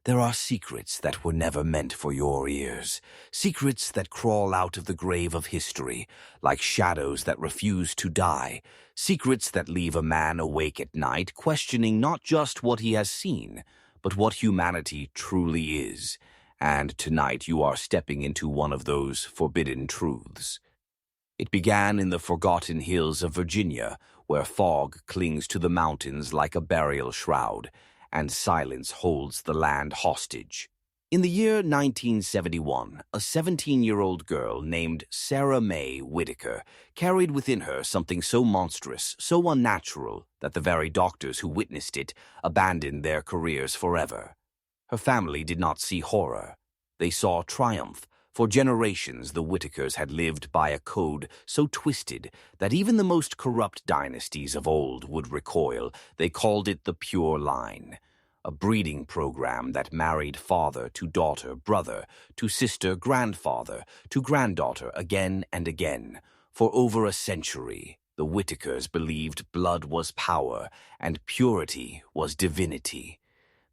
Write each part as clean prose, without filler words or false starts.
There are secrets that were never meant for your ears, secrets that crawl out of the grave of history, like shadows that refuse to die, secrets that leave a man awake at night, questioning not just what he has seen, but what humanity truly is. And tonight you are stepping into one of those forbidden truths. It began in the forgotten hills of Virginia, where fog clings to the mountains like a burial shroud, and silence holds the land hostage. In the year 1971, a 17-year-old girl named Sarah May Whitaker carried within her something so monstrous, so unnatural, that the very doctors who witnessed it abandoned their careers forever. Her family did not see horror. They saw triumph. For generations, the Whitakers had lived by a code so twisted that even the most corrupt dynasties of old would recoil. They called it the pure line, a breeding program that married father to daughter, brother to sister, grandfather to granddaughter again and again. For over a century, the Whitakers believed blood was power and purity was divinity.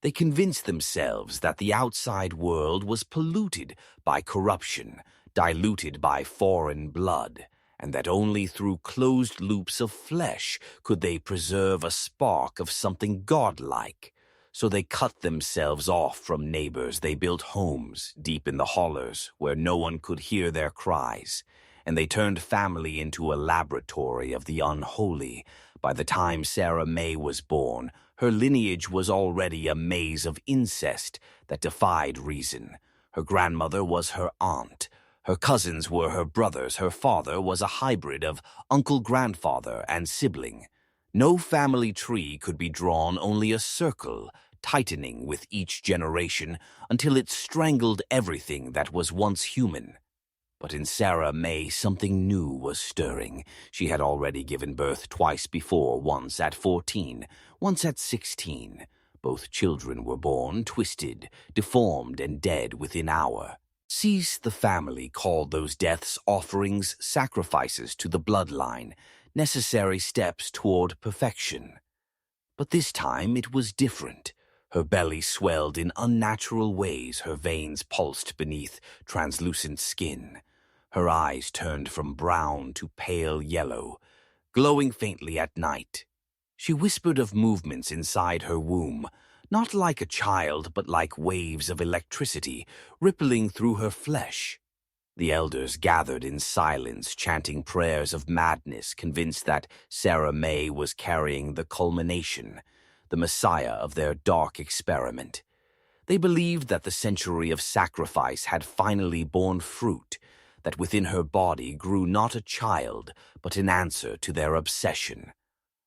They convinced themselves that the outside world was polluted by corruption, diluted by foreign blood, and that only through closed loops of flesh could they preserve a spark of something godlike. So they cut themselves off from neighbors. They built homes deep in the hollers where no one could hear their cries, and they turned family into a laboratory of the unholy. By the time Sarah May was born, her lineage was already a maze of incest that defied reason. Her grandmother was her aunt. Her cousins were her brothers. Her father was a hybrid of uncle, grandfather, and sibling. No family tree could be drawn, only a circle, tightening with each generation until it strangled everything that was once human. But in Sarah May, something new was stirring. She had already given birth twice before, once at 14, once at 16. Both children were born twisted, deformed, and dead within an hour. Cease, the family called those deaths offerings, sacrifices to the bloodline, necessary steps toward perfection. But this time it was different. Her belly swelled in unnatural ways, her veins pulsed beneath translucent skin. Her eyes turned from brown to pale yellow, glowing faintly at night. She whispered of movements inside her womb, not like a child, but like waves of electricity rippling through her flesh. The elders gathered in silence, chanting prayers of madness, convinced that Sarah May was carrying the culmination, the messiah of their dark experiment. They believed that the century of sacrifice had finally borne fruit, that within her body grew not a child, but an answer to their obsession,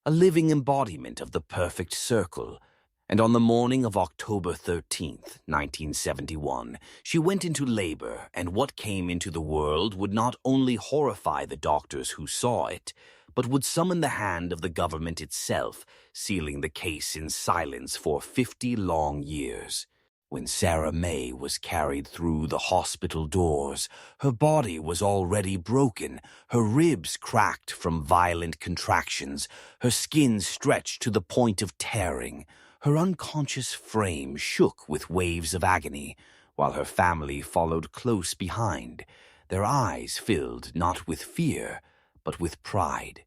a living embodiment of the perfect circle. And on the morning of October 13th, 1971, she went into labor, and what came into the world would not only horrify the doctors who saw it, but would summon the hand of the government itself, sealing the case in silence for 50 long years. When Sarah May was carried through the hospital doors, her body was already broken, her ribs cracked from violent contractions, her skin stretched to the point of tearing. Her unconscious frame shook with waves of agony, while her family followed close behind, their eyes filled not with fear, but with pride.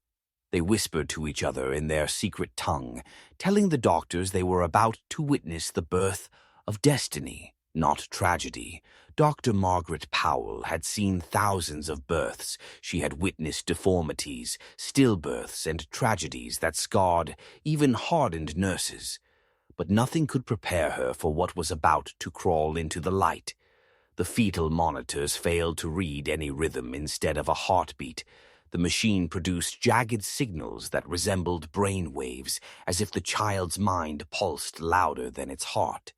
They whispered to each other in their secret tongue, telling the doctors they were about to witness the birth of destiny, not tragedy. Dr. Margaret Powell had seen thousands of births. She had witnessed deformities, stillbirths, and tragedies that scarred even hardened nurses. But nothing could prepare her for what was about to crawl into the light. The fetal monitors failed to read any rhythm instead of a heartbeat. The machine produced jagged signals that resembled brain waves, as if the child's mind pulsed louder than its heart.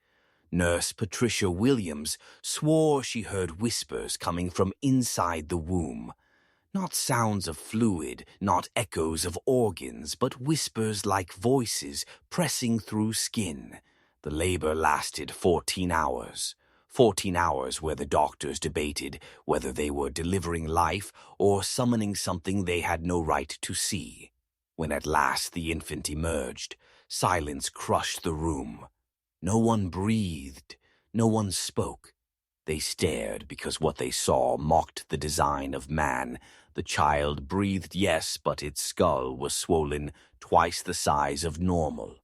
Nurse Patricia Williams swore she heard whispers coming from inside the womb. Not sounds of fluid, not echoes of organs, but whispers like voices pressing through skin. The labor lasted 14 hours. 14 hours where the doctors debated whether they were delivering life or summoning something they had no right to see. When at last the infant emerged, silence crushed the room. No one breathed. No one spoke. They stared because what they saw mocked the design of man. The child breathed, yes, but its skull was swollen twice the size of normal.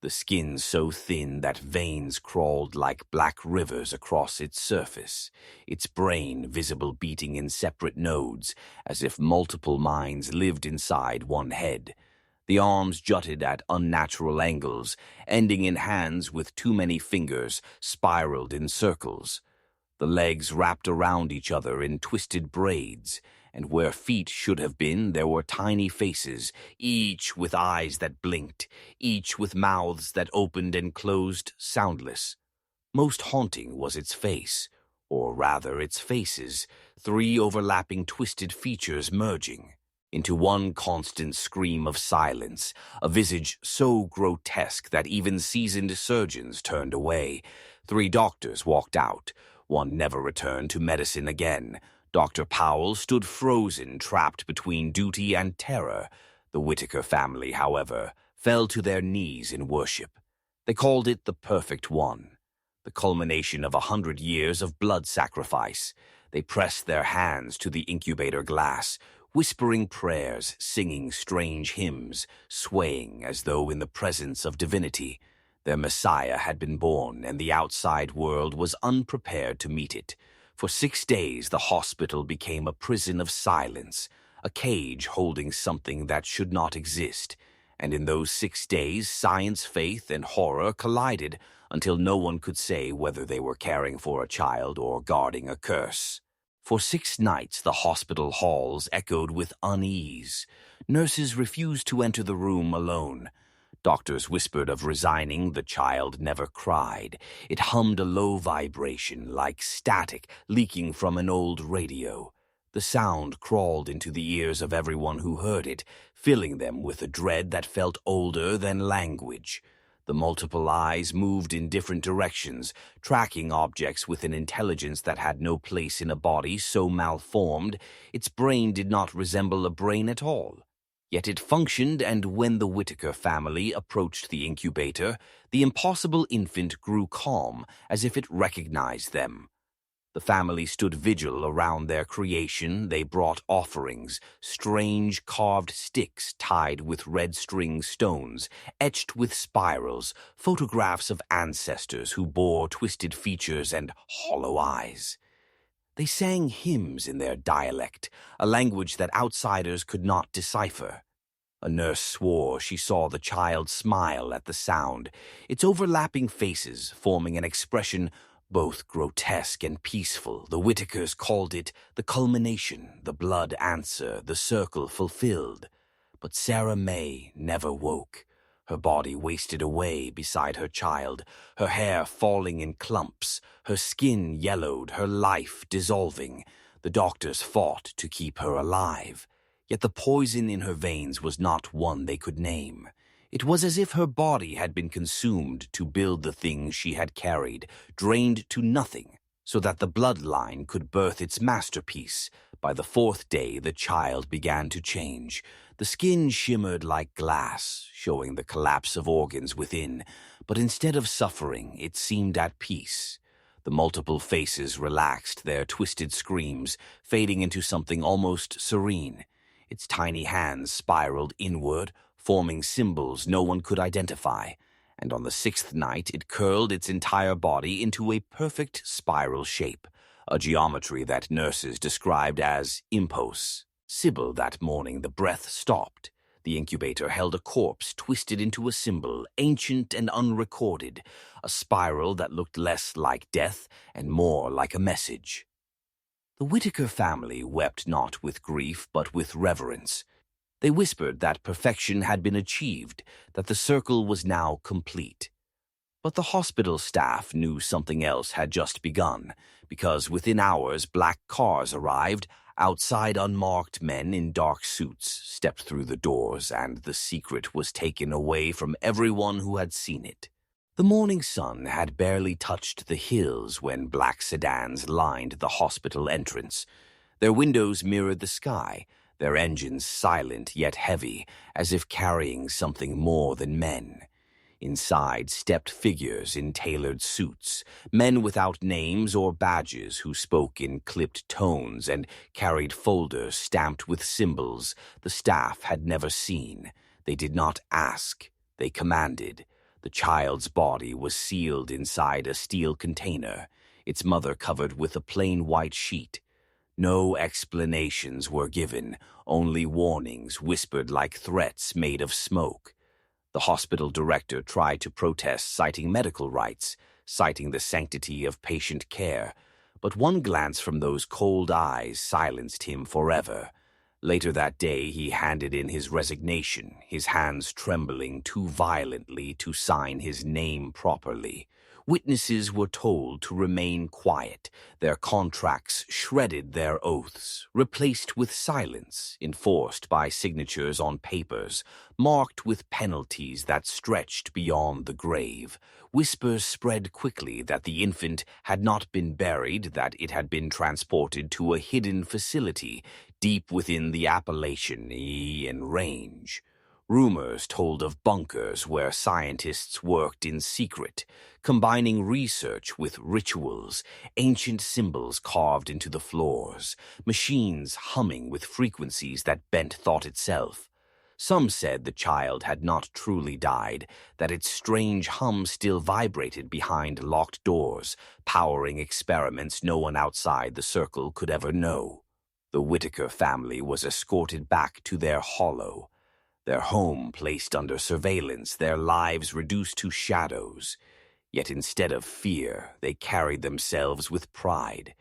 The skin so thin that veins crawled like black rivers across its surface, its brain visible beating in separate nodes, as if multiple minds lived inside one head. The arms jutted at unnatural angles, ending in hands with too many fingers, spiraled in circles. The legs wrapped around each other in twisted braids, and where feet should have been, there were tiny faces, each with eyes that blinked, each with mouths that opened and closed soundless. Most haunting was its face, or rather its faces, three overlapping twisted features merging into one constant scream of silence, a visage so grotesque that even seasoned surgeons turned away. 3 doctors walked out. One never returned to medicine again. Dr. Powell stood frozen, trapped between duty and terror. The Whitaker family, however, fell to their knees in worship. They called it the perfect one, the culmination of 100 years of blood sacrifice. They pressed their hands to the incubator glass, whispering prayers, singing strange hymns, swaying as though in the presence of divinity. Their Messiah had been born, and the outside world was unprepared to meet it. For 6 days, the hospital became a prison of silence, a cage holding something that should not exist. And in those 6 days, science, faith, and horror collided until no one could say whether they were caring for a child or guarding a curse. For 6 nights, the hospital halls echoed with unease. Nurses refused to enter the room alone. Doctors whispered of resigning. The child never cried. It hummed a low vibration, like static leaking from an old radio. The sound crawled into the ears of everyone who heard it, filling them with a dread that felt older than language. The multiple eyes moved in different directions, tracking objects with an intelligence that had no place in a body so malformed its brain did not resemble a brain at all. Yet it functioned, and when the Whitaker family approached the incubator, the impossible infant grew calm, as if it recognized them. The family stood vigil around their creation. They brought offerings, strange carved sticks tied with red string stones, etched with spirals, photographs of ancestors who bore twisted features and hollow eyes. They sang hymns in their dialect, a language that outsiders could not decipher. A nurse swore she saw the child smile at the sound, its overlapping faces forming an expression both grotesque and peaceful. The Whitakers called it the culmination, the blood answer, the circle fulfilled. But Sarah May never woke. Her body wasted away beside her child, her hair falling in clumps, her skin yellowed, her life dissolving. The doctors fought to keep her alive. Yet the poison in her veins was not one they could name. It was as if her body had been consumed to build the things she had carried, drained to nothing, so that the bloodline could birth its masterpiece. By the 4th day, the child began to change. The skin shimmered like glass, showing the collapse of organs within, but instead of suffering, it seemed at peace. The multiple faces relaxed, their twisted screams fading into something almost serene. Its tiny hands spiraled inward, forming symbols no one could identify, and on the 6th night it curled its entire body into a perfect spiral shape, a geometry that nurses described as impos. Sybil that morning the breath stopped. The incubator held a corpse twisted into a symbol, ancient and unrecorded, a spiral that looked less like death and more like a message. The Whitaker family wept not with grief but with reverence. They whispered that perfection had been achieved, that the circle was now complete. But the hospital staff knew something else had just begun, because within hours black cars arrived. Outside, unmarked men in dark suits stepped through the doors, and the secret was taken away from everyone who had seen it. The morning sun had barely touched the hills when black sedans lined the hospital entrance. Their windows mirrored the sky, their engines silent yet heavy, as if carrying something more than men. Inside stepped figures in tailored suits, men without names or badges who spoke in clipped tones and carried folders stamped with symbols the staff had never seen. They did not ask, they commanded. The child's body was sealed inside a steel container, its mother covered with a plain white sheet. No explanations were given, only warnings whispered like threats made of smoke. The hospital director tried to protest, citing medical rights, citing the sanctity of patient care, but one glance from those cold eyes silenced him forever. Later that day, he handed in his resignation, his hands trembling too violently to sign his name properly. Witnesses were told to remain quiet, their contracts shredded, their oaths replaced with silence, enforced by signatures on papers, marked with penalties that stretched beyond the grave. Whispers spread quickly that the infant had not been buried, that it had been transported to a hidden facility deep within the Appalachian range. Rumors told of bunkers where scientists worked in secret, combining research with rituals, ancient symbols carved into the floors, machines humming with frequencies that bent thought itself. Some said the child had not truly died, that its strange hum still vibrated behind locked doors, powering experiments no one outside the circle could ever know. The Whitaker family was escorted back to their hollow, their home placed under surveillance, their lives reduced to shadows. Yet instead of fear, they carried themselves with pride.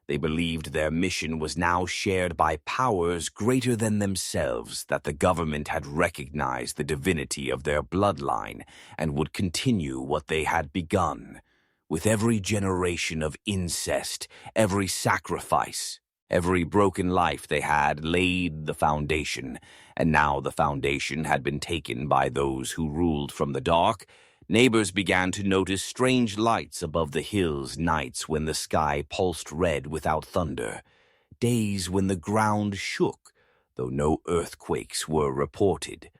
They believed their mission was now shared by powers greater than themselves, that the government had recognized the divinity of their bloodline and would continue what they had begun. With every generation of incest, every sacrifice, every broken life they had laid the foundation, and now the foundation had been taken by those who ruled from the dark. Neighbors began to notice strange lights above the hills, nights when the sky pulsed red without thunder, days when the ground shook, though no earthquakes were reported.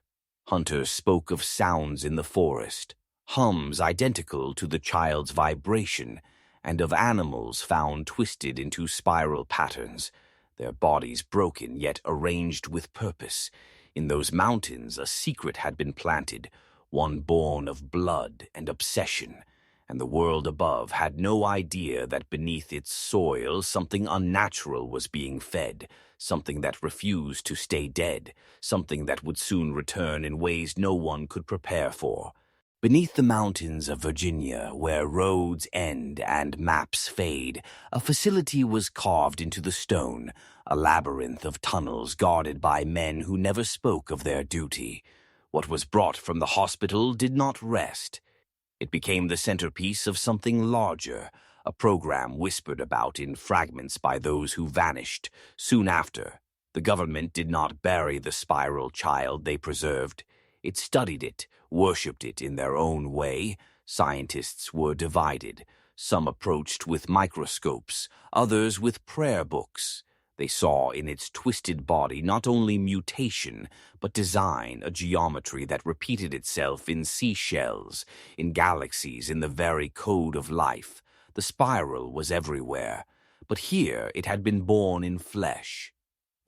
Hunters spoke of sounds in the forest, hums identical to the child's vibration, and of animals found twisted into spiral patterns, their bodies broken yet arranged with purpose. In those mountains a secret had been planted, one born of blood and obsession, and the world above had no idea that beneath its soil something unnatural was being fed, something that refused to stay dead, something that would soon return in ways no one could prepare for. Beneath the mountains of Virginia, where roads end and maps fade, a facility was carved into the stone, a labyrinth of tunnels guarded by men who never spoke of their duty. What was brought from the hospital did not rest. It became the centerpiece of something larger, a program whispered about in fragments by those who vanished soon after. The government did not bury the spiral child they preserved. It studied it, worshipped it in their own way. Scientists were divided. Some approached with microscopes, others with prayer books. They saw in its twisted body not only mutation, but design, a geometry that repeated itself in seashells, in galaxies, in the very code of life. The spiral was everywhere, but here it had been born in flesh.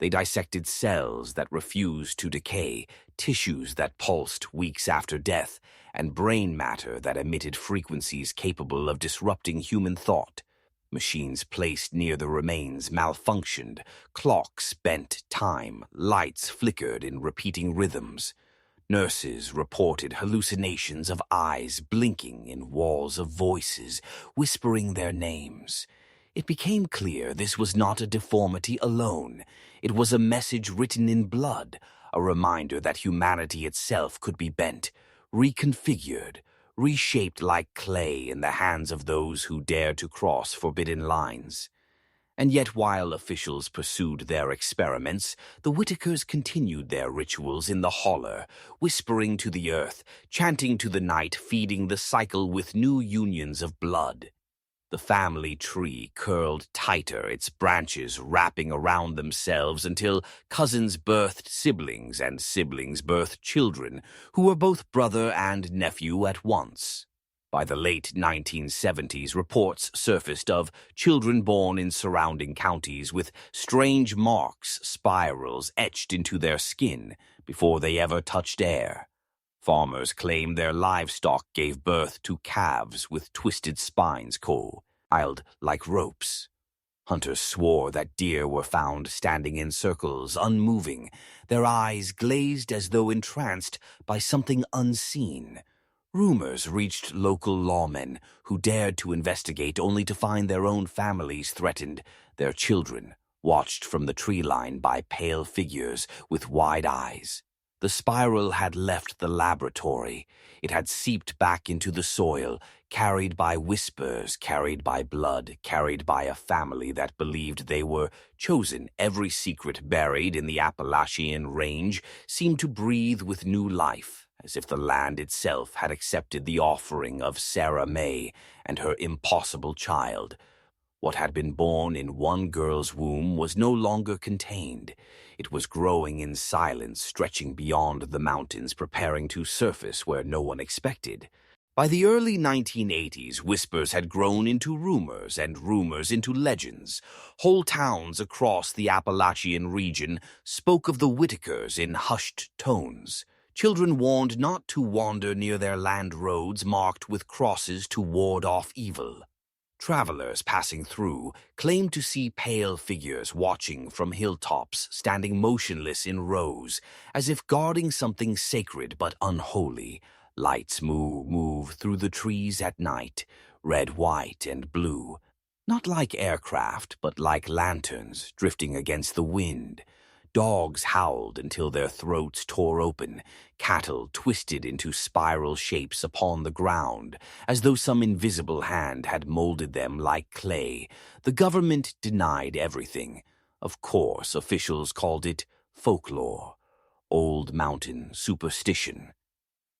They dissected cells that refused to decay, tissues that pulsed weeks after death, and brain matter that emitted frequencies capable of disrupting human thought. Machines placed near the remains malfunctioned, clocks bent time, lights flickered in repeating rhythms. Nurses reported hallucinations of eyes blinking in walls of voices, whispering their names. It became clear this was not a deformity alone. It was a message written in blood, a reminder that humanity itself could be bent, reconfigured, reshaped like clay in the hands of those who dared to cross forbidden lines. And yet while officials pursued their experiments, the Whitakers continued their rituals in the holler, whispering to the earth, chanting to the night, feeding the cycle with new unions of blood. The family tree curled tighter, its branches wrapping around themselves until cousins birthed siblings and siblings birthed children who were both brother and nephew at once. By the late 1970s, reports surfaced of children born in surrounding counties with strange marks, spirals etched into their skin before they ever touched air. Farmers claim their livestock gave birth to calves with twisted spines coiled like ropes. Hunters swore that deer were found standing in circles, unmoving, their eyes glazed as though entranced by something unseen. Rumors reached local lawmen who dared to investigate only to find their own families threatened, their children watched from the tree line by pale figures with wide eyes. The spiral had left the laboratory. It had seeped back into the soil, carried by whispers, carried by blood, carried by a family that believed they were chosen. Every secret buried in the Appalachian range seemed to breathe with new life, as if the land itself had accepted the offering of Sarah May and her impossible child. What had been born in one girl's womb was no longer contained. It was growing in silence, stretching beyond the mountains, preparing to surface where no one expected. By the early 1980s, whispers had grown into rumors and rumors into legends. Whole towns across the Appalachian region spoke of the Whitakers in hushed tones. Children warned not to wander near their land roads marked with crosses to ward off evil. Travelers passing through claimed to see pale figures watching from hilltops, standing motionless in rows, as if guarding something sacred but unholy. Lights move through the trees at night, red, white, and blue. Not like aircraft, but like lanterns drifting against the wind. Dogs howled until their throats tore open. Cattle twisted into spiral shapes upon the ground, as though some invisible hand had molded them like clay. The government denied everything. Of course, officials called it folklore, old mountain superstition.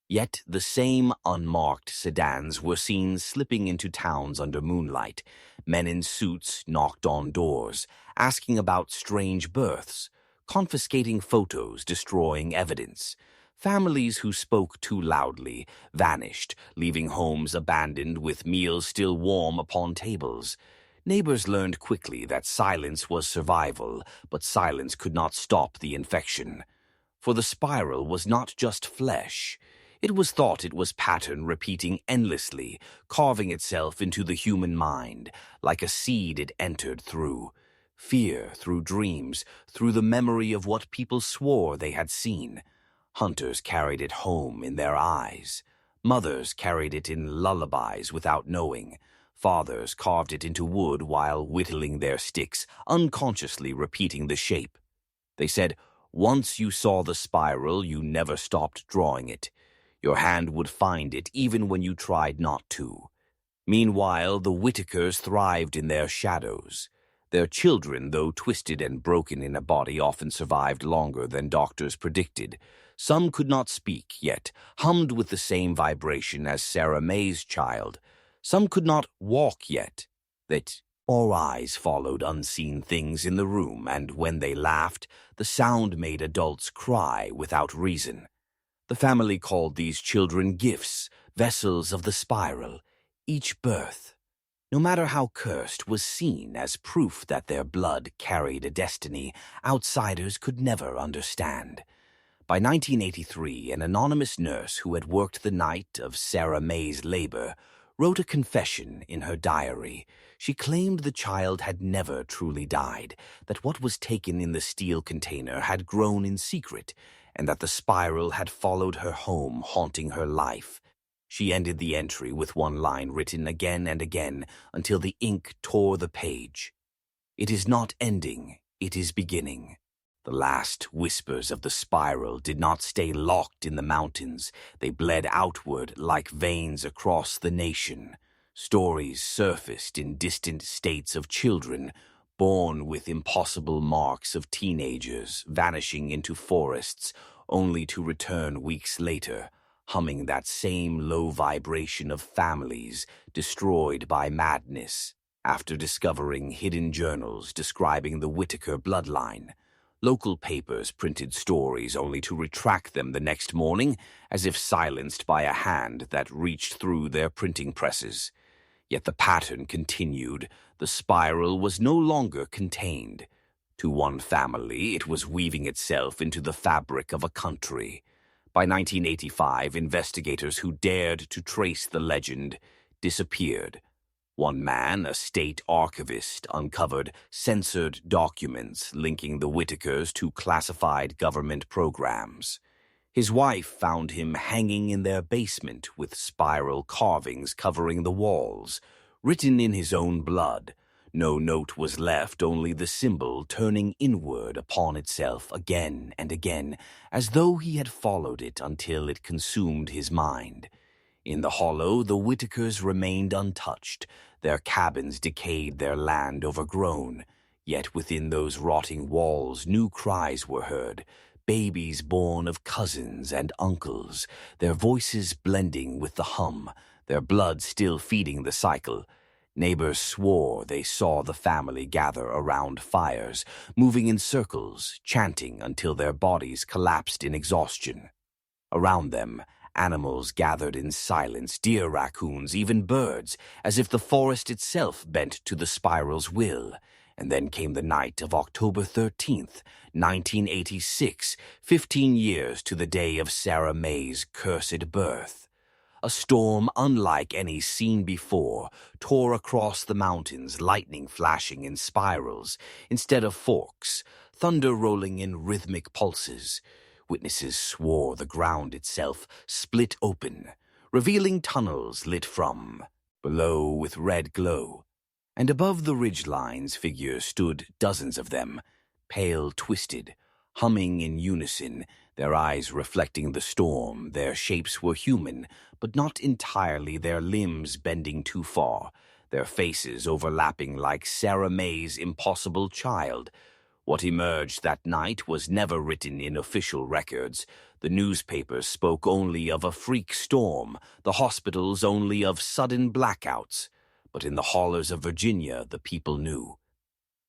Yet the same unmarked sedans were seen slipping into towns under moonlight. Men in suits knocked on doors, asking about strange births, confiscating photos, destroying evidence. Families who spoke too loudly vanished, leaving homes abandoned with meals still warm upon tables. Neighbors learned quickly that silence was survival, but silence could not stop the infection. For the spiral was not just flesh. It was thought it was pattern repeating endlessly, carving itself into the human mind, like a seed it entered through. Fear through dreams, through the memory of what people swore they had seen. Hunters carried it home in their eyes. Mothers carried it in lullabies without knowing. Fathers carved it into wood while whittling their sticks, unconsciously repeating the shape. They said, once you saw the spiral, you never stopped drawing it. Your hand would find it even when you tried not to. Meanwhile, the Whitakers thrived in their shadows. Their children, though twisted and broken in a body, often survived longer than doctors predicted. Some could not speak, yet hummed with the same vibration as Sarah May's child. Some could not walk yet, that our eyes followed unseen things in the room, and when they laughed, the sound made adults cry without reason. The family called these children gifts, vessels of the spiral. Each birth, no matter how cursed, was seen as proof that their blood carried a destiny outsiders could never understand. By 1983, an anonymous nurse who had worked the night of Sarah May's labor wrote a confession in her diary. She claimed the child had never truly died, that what was taken in the steel container had grown in secret, and that the spiral had followed her home, haunting her life. She ended the entry with one line written again and again until the ink tore the page. It is not ending, it is beginning. The last whispers of the spiral did not stay locked in the mountains. They bled outward like veins across the nation. Stories surfaced in distant states of children, born with impossible marks of teenagers, vanishing into forests, only to return weeks later, humming that same low vibration of families destroyed by madness. After discovering hidden journals describing the Whitaker bloodline, local papers printed stories only to retract them the next morning, as if silenced by a hand that reached through their printing presses. Yet the pattern continued. The spiral was no longer contained. To one family, it was weaving itself into the fabric of a country. By 1985, investigators who dared to trace the legend disappeared. One man, a state archivist, uncovered censored documents linking the Whitakers to classified government programs. His wife found him hanging in their basement with spiral carvings covering the walls, written in his own blood. No note was left, only the symbol turning inward upon itself again and again, as though he had followed it until it consumed his mind. In the hollow, the Whitakers remained untouched, their cabins decayed, their land overgrown. Yet within those rotting walls, new cries were heard, babies born of cousins and uncles, their voices blending with the hum, their blood still feeding the cycle. Neighbors swore they saw the family gather around fires, moving in circles, chanting until their bodies collapsed in exhaustion. Around them, animals gathered in silence, deer, raccoons, even birds, as if the forest itself bent to the spiral's will. And then came the night of October 13th, 1986, 15 years to the day of Sarah May's cursed birth. A storm unlike any seen before tore across the mountains, lightning flashing in spirals instead of forks, thunder rolling in rhythmic pulses. Witnesses swore the ground itself split open, revealing tunnels lit from below with red glow. And above the ridgelines figures stood, dozens of them, pale, twisted, humming in unison, their eyes reflecting the storm. Their shapes were human, but not entirely, their limbs bending too far, their faces overlapping like Sarah May's impossible child. What emerged that night was never written in official records. The newspapers spoke only of a freak storm, the hospitals only of sudden blackouts. But in the hollers of Virginia, the people knew.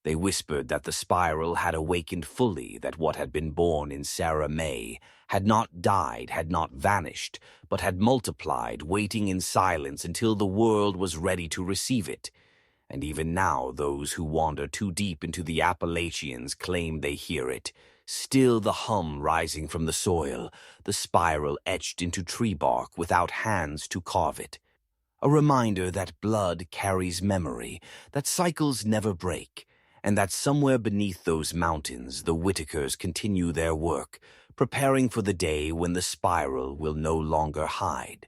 They whispered that the spiral had awakened fully, that what had been born in Sarah May had not died, had not vanished, but had multiplied, waiting in silence until the world was ready to receive it. And even now, those who wander too deep into the Appalachians claim they hear it. Still the hum rising from the soil, the spiral etched into tree bark without hands to carve it. A reminder that blood carries memory, that cycles never break, and that somewhere beneath those mountains the Whitakers continue their work, preparing for the day when the spiral will no longer hide.